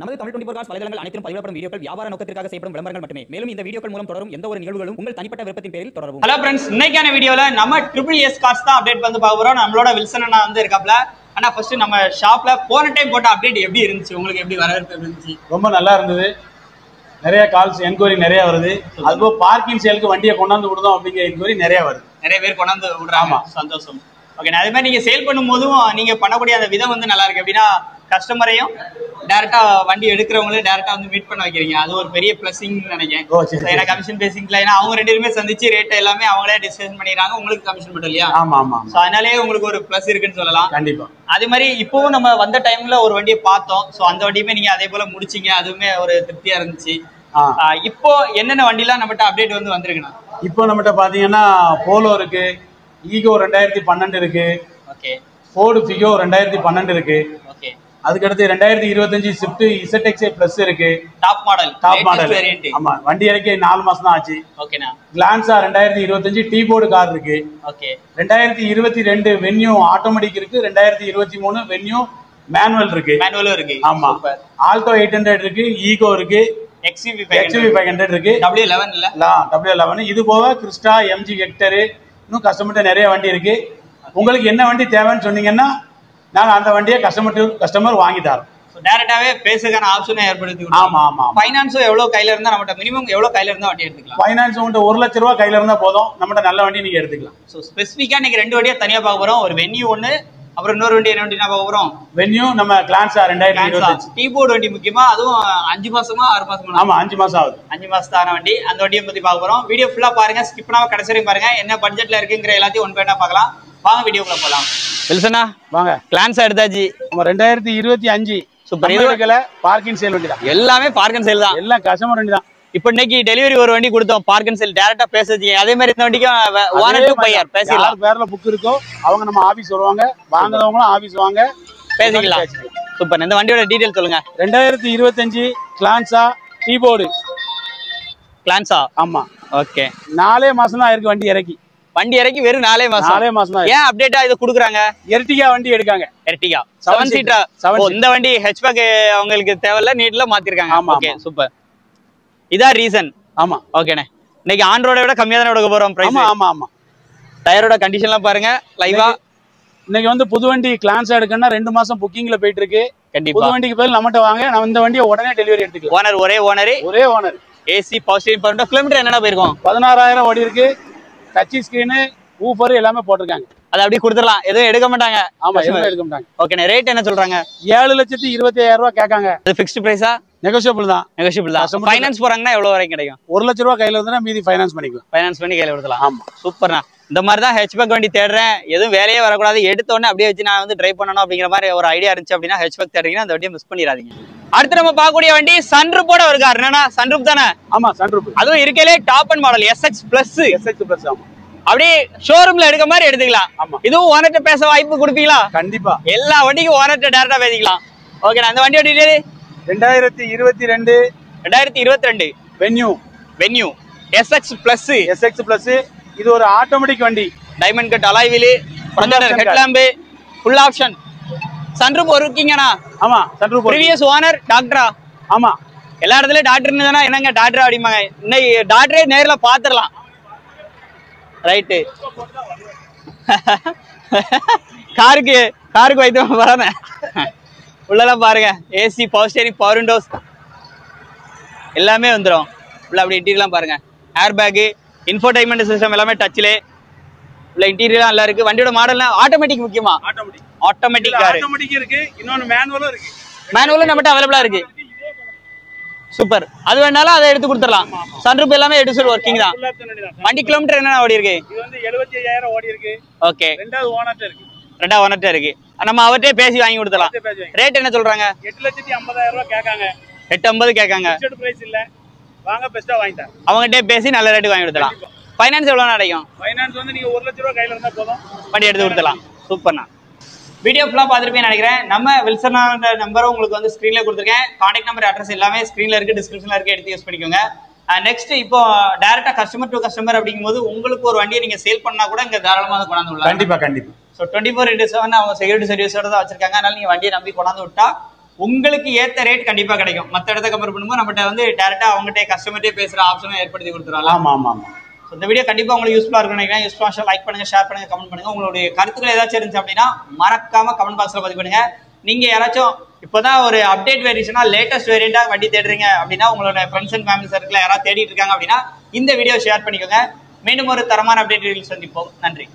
நமது தமிழ் 24 காஸ் வலைதளங்கள் அனைத்தும் பதிவிடப்படும் வீடியோக்கள் வியாபார நோக்கத்திற்காக செய்யப்படும் விளம்பரங்கள் மட்டுமே. மேலும் இந்த வீடியோக்கள் மூலம் தொடரும் எந்த ஒரு நிகழ்வுகளும் உங்கள் தனிப்பட்ட விருப்பத்தின் பேரில் தொடரும். ஹலோ ஃப்ரெண்ட்ஸ், இன்னைக்கான வீடியோல நம்ம SSS கார்ஸ் தான் அப்டேட் வந்து பார்க்க போறோம். நம்மளோட வில்சன் அண்ணா வந்து இருக்காப்ல. ஆனா ஃபர்ஸ்ட் நம்ம ஷாப்ல போன டைம் போட்ட அப்டேட் எப்படி இருந்துச்சு, உங்களுக்கு எப்படி வரவேற்பு இருந்துச்சு? ரொம்ப நல்லா இருந்தது. நிறைய கால்ஸ் என்கொயரி நிறைய வருது. அதுபோல் பார்க்கிங் சேலுக்கு வண்டியை கொண்டாந்து விடுதோம் அப்படிங்கிற என்கொயரி நிறைய வருது. நிறைய பேர் கொண்டாந்து விடுறாங்க. சந்தோஷம். ஓகே, அதே மாதிரி நீங்க சேல் பண்ணும் போதும் நீங்க பண்ணக்கூடிய அந்த விதம் வந்து நல்லா இருக்கு. எப்படின்னா கஸ்டமரையும் டைரக்டா வண்டி எடுக்கிறவங்களே டைரக்டா வந்து மீட் பண்ண வைக்கிறீங்க. அது ஒரு பெரிய பிளஸிங் நினைக்கிறேன். ஏன்னா கமிஷன் பேசிங்ல ஏன்னா அவங்க ரெண்டு பேருமே சந்திச்சு ரேட் எல்லாமே அவங்களே டிஸ்கஷன் பண்ணிடுறாங்க. உங்களுக்கு கமிஷன் மட்டும் இல்லையா? ஆமா ஆமா. சோ அதனாலே உங்களுக்கு ஒரு பிளஸ் இருக்குன்னு சொல்லலாம். கண்டிப்பா. அதே மாதிரி இப்பவும் நம்ம வந்த டைம்ல ஒரு வண்டியை பார்த்தோம். சோ அந்த வண்டியுமே நீங்க அதே போல முடிச்சீங்க. அதுவுமே ஒரு திருப்தியா இருந்துச்சு. இப்போ என்னென்ன வண்டிலாம் நம்மகிட்ட அப்டேட் வந்து வந்திருக்குண்ணா? இப்போ நம்மகிட்ட பாத்தீங்கன்னா போலோ இருக்கு, ஈகோ 2012 இருக்கு, ஓகே, ஃபோர்டு ஃபிகோ 2012 இருக்கு, ஓகே, அதுக்கடுத்து 2025 ஸ்விஃப்ட் ZXi பிளஸ் இருக்கு. Top model variant. ஆமா, வண்டி இறக்கி 4 மாசம் தான் ஆச்சு. ஓகேண்ணா. கிளான்சா 2025 டீ போர்டு கார் இருக்கு. ஓகே. 2022 வென்யூ ஆட்டோமேட்டிக் இருக்கு. 2023 வென்யூ மேனுவல் இருக்கு. மேனுவலும் இருக்கு. ஆமா. ஆல்டோ 800 இருக்கு, ஈகோ இருக்கு, XUV 500 இருக்கு, W11 இல்ல W11. இது போக கிறிஸ்டா, MG ஹெக்டர், இன்னும் கஸ்டமர்ட்ட நிறைய வண்டி இருக்கு. உங்களுக்கு என்ன வண்டி தேவைன்னு சொன்னீங்கன்னா நாங்க அந்த வண்டியை கஸ்டமர் வாங்கி தரோம். டைரக்டாவே பேசுறதுக்கான ஆப்ஷனை ஏற்படுத்தி. ஆமா ஆமா. ஃபைனான்ஸும் எவ்வளவு கையில இருந்தா நம்மகிட்ட மினிமம் எவ்வளவு கையில இருந்தா வண்டி எடுத்துக்கலாம்? ஃபைனான்ஸ் உங்கள்கிட்ட 1 லட்ச ரூபாய் கையில இருந்தா போதும், நம்மகிட்ட நல்ல வண்டி நீங்க எடுத்துக்கலாம். ஸோ ஸ்பெசிஃபிக்கா இன்னைக்கு 2 வண்டியா தனியா பார்க்க போறோம். ஒரு வென்யூ ஒன்னு, அப்புறம் இன்னொரு வண்டி என்ன வண்டி நான் பார்க்க போறோம்? வென்யூ நம்ம கிளான்சா 2025 டீ போர்டு வண்டி முக்கியமா. அதுவும் 5 மாசமா 6 மாசமா? ஆமா, 5 மாசம் ஆகுது. 5 மாசத்தான வண்டி. அந்த வண்டியை பத்தி பார்க்க போறோம். வீடியோ ஃபுல்லா பாருங்க, ஸ்கிப் பண்ணாம கடைசி வரைக்கும் பாருங்க. என்ன பட்ஜெட்ல இருக்குங்கிற எல்லாத்தையும் ஒன் பை பார்க்கலாம். வாங்க வீடியோக்குள்ள போலாம். வில்சனா வாங்க. கிளான்ஸா எடுத்தாச்சு. நம்ம 2025 சூப்பர். இதுல பார்க்கிங் சேல் வண்டி தான். எல்லாமே பார்க்கிங் சேல் தான். எல்லாம் கஸ்டமர் வண்டி தான். இப்போ இன்னைக்கு டெலிவரி ஒரு வண்டி கொடுத்தோம், பார்க்கிங் சேல் டைரக்டா பேசிட்டீங்க. அதே மாதிரி இந்த வண்டிக்கும் ஓனர் டு பையர் பேசிடலாம். யார் பேர்ல புக் இருக்கோ அவங்க நம்ம ஆபீஸ் வருவாங்க, வாங்குறவங்களும் ஆபீஸ் வாங்க பேசிக்கலாம். சூப்பர். இந்த வண்டியோட டீடைல் சொல்லுங்க. 2025 கிளான்சா டீ போர்டு. கிளான்சா? ஆமா. ஓகே. 4 மாசம் தான் இருக்கு வண்டி இறக்கி. வண்டி இறக்கி வெறும் 4 மாசம். 4 மாசம் தான். ஏன் அப்டேட்டா இது குடுக்குறாங்க? எர்டிகா வண்டி எடுக்காங்க. Ertiga 7 seater. இந்த வண்டி ஹெச்பேக் அவங்களுக்கு தேவையில்ல, நீட்ல மாத்திருக்காங்க. Okay, super. இதான் ரீசன். ஆமா. ஓகேண்ணே. இன்னைக்கு ஆன் ரோட விட கம்மியா தான் கொடுக்க போறோம் பிரைஸ். ஆமா ஆமா ஆமா. டயரோட கண்டிஷன்லாம் பாருங்க லைவா. இன்னைக்கு வந்து புது வண்டி கிளான்ஸா எடுக்கணும்னா 2 மாசம் புக்கிங்ல போயிட்டு இருக்கு. கண்டிப்பா. புது வண்டிக்கு பதில் நம்மகிட்ட வாங்க, நம்ம இந்த வண்டியை உடனே டெலிவரி எடுத்துக்கலாம். ஓனர் ஒரே owner. AC power steering power. Kilometre என்னடா போயிருக்கோம்? 16,000 ஓடி இருக்கு. டச் ஸ்கிரீன், ஊஃபர் எல்லாமே போட்டிருக்காங்க. அது அப்படியே கொடுத்துடலாம், எதுவும் எடுக்க மாட்டாங்க. ஆமா, எதுவும் எடுக்க மாட்டாங்க. ஓகே. ரேட் என்ன சொல்றாங்க? 7,25,000 ரூபாய் கேட்காங்க. அது ஃபிக்ஸ்ட் பிரைஸா? நெகோஷியபிள் தான். நெகோஷியபிள் தான். ஃபைனான்ஸ் போறாங்கன்னா எவ்வளவு வரைக்கும் கிடைக்கும்? 1 லட்ச ரூபாய் கையில இருந்தா மீதி ஃபைனான்ஸ் பண்ணிக்கலாம். ஃபைனான்ஸ் பண்ணி கையில கொடுக்கலாம். ஆமா. சூப்பர்ண்ணா. இந்த மாதிரி தான் ஹெச்பேக் வண்டி தேடுறேன், எதுவும் வேலையே வரக்கூடாது, எடுத்த உடனே அப்படியே வச்சு நான் வந்து ட்ரைவ் பண்ணணும் அப்படிங்கிற மாதிரி ஒரு ஐடியா இருந்துச்சு அப்படின்னா ஹெச்பேக் தேடுறீங்கன்னா அந்த வண்டியை மிஸ் பண்ணிடாதீங்க. அடுத்து நம்ம பார்க்கக்கூடிய வண்டி சன்ரூஃபோட ஒரு கார். என்னன்னா சன்ரூஃப் தானே? ஆமா, சன்ரூஃப். அதுவும் இருக்கலே top and model SX plus. ஆமா. அப்படியே ஷோரூம்ல எடுக்க மாதிரி எடுத்துக்கலாம். ஆமா. இதுவும் ஓனர்ட்ட பேச வாய்ப்பு கொடுப்பீங்களா? கண்டிப்பா. எல்லா வண்டிக்கும் ஓனர்ட்ட டைரக்டா பேசிக்கலாம். ஓகே. அந்த வண்டியோட டீடைல் 2022 வென்யூ SX பிளஸ். இது ஒரு ஆட்டோமேட்டிக் வண்டி. Diamond cut alloy wheel, head lamp, full option. Sunroof ஒர்க்கிங்கனா? ஆமா, சன்ரூஃப். ப்ரீவியஸ் ஓனர் டாக்டரா? ஆமா. எல்லா இடத்துலயும் டாக்டர்னு தானே. என்னங்க டாக்டர் அப்படிமாங்க? இன்னைக்கு டாக்டரே நேர்ல பாத்துடலாம். ரைட்டு. காருக்கு வைத்தியம் வரானே. உள்ளலாம் பாருங்க, AC, power steering, power Windows எல்லாமே வந்துடும். உள்ள அப்படி இன்டீரியர்லாம் பாருங்க. ஏர் பேக், இன்ஃபோடைன்மெண்ட் சிஸ்டம் எல்லாமே டச்லே. உள்ள இன்டீரியர்லாம் நல்லா இருக்கு. வண்டியோட மாடல்லாம் ஆட்டோமேட்டிக் முக்கியமா? Automatic car. ஆட்டோமேட்டிக் இருக்கு, இன்னொரு மேனுவலும் இருக்கு. மேனுவலும் நம்மகிட்ட அவைலபிளா இருக்கு. சூப்பர். அது வேணாலும் அதை எடுத்து கொடுத்துடலாம். சன்ரூஃப் எல்லாமே எடுத்து ஒர்க்கிங் தான். வண்டி கிலோமீட்டர் என்ன ஓடி இருக்கு? இது வந்து 75,000 ஓடி இருக்கு. ஓகே. ரெண்டாவது ஓனர்ட்ட இருக்கு. நம்ம அவர்கிட்ட பேசி வாங்கி கொடுத்துடலாம். ரேட் என்ன சொல்றாங்க? 8,50,000 ரூபாய் கேட்காங்க. 850 கேட்காங்க. ஃபிக்ஸ்ட் பிரைஸ் இல்ல, வாங்க பெஸ்டா வாங்கி தரேன். அவங்ககிட்ட பேசி நல்ல ரேட் வாங்கி கொடுத்துடலாம். ஃபைனான்ஸ் எவ்வளவு கிடைக்கும்? ஃபைனான்ஸ் வந்து நீங்க 1 லட்ச ரூபாய் கையில இருந்தா போதும், வண்டி எடுத்து கொடுத்துடலாம். சூப்பர்ண்ணா. வீடியோ ஃபுல்லா பார்த்துருப்பேன்னு நினைக்கிறேன். நம்ம வில்சன் நம்பரும் உங்களுக்கு வந்து ஸ்க்ரீன்ல கொடுத்துருக்கேன். கான்டாக்ட் நம்பர், அட்ரஸ் எல்லாமே ஸ்க்ரீன்ல இருக்கு, டிஸ்கிரிப்ஷன்ல இருக்கு, எடுத்து யூஸ் பண்ணிக்கோங்க. நெக்ஸ்ட் இப்போ டைரக்டா கஸ்டமர் டு கஸ்டமர் அப்படிங்கும்போது உங்களுக்கு ஒரு வண்டியை நீங்க சேல் பண்ணா கூட இங்க தாராளமா கொண்டாந்து விடலாம். கண்டிப்பா கண்டிப்பா. ஸோ 24/7 அவங்க செக்யூரிட்டி சர்வீஸோட தான் வச்சிருக்காங்க. அதனால நீங்க வண்டியை நம்பி கொண்டாந்து விட்டா உங்களுக்கு ஏத்த ரேட் கண்டிப்பா கிடைக்கும். மற்ற இடத்த கம்பேர் பண்ணும்போது நம்மகிட்ட வந்து டேரக்டா அவங்ககிட்ட கஸ்டமர்கிட்டே பேசுற ஆப்ஷனும் ஏற்படுத்தி கொடுத்துருவாங்க. ஆமா ஆமா ஆமா. இந்த வீடியோ கண்டிப்பா உங்களுக்கு யூஸ்ஃபுல்லா இருக்கும் நினைக்கிறேன். யூஸ்ஃபுல்லா லைக் பண்ணுங்க, ஷேர் பண்ணுங்க, கமெண்ட் பண்ணுங்க. உங்களுடைய கருத்துக்கள் ஏதாச்சும் இருந்துச்சு அப்படின்னா மறக்காம கமெண்ட் பாக்ஸ்ல பதிவு பண்ணுங்க. நீங்க யாராச்சும் இப்போதான் ஒரு அப்டேட் வேரியேஷனா லேட்டஸ்ட் வேரியண்டா வண்டி தேடுறீங்க அப்படின்னா, உங்களோட ஃப்ரெண்ட்ஸ் அண்ட் ஃபேமிலி சர்க்கிள் யாராவது தேடிட்டு இருக்காங்க அப்படின்னா இந்த வீடியோ ஷேர் பண்ணிக்கோங்க. மீண்டும் ஒரு தரமான அப்டேட் சந்திப்போம். நன்றி.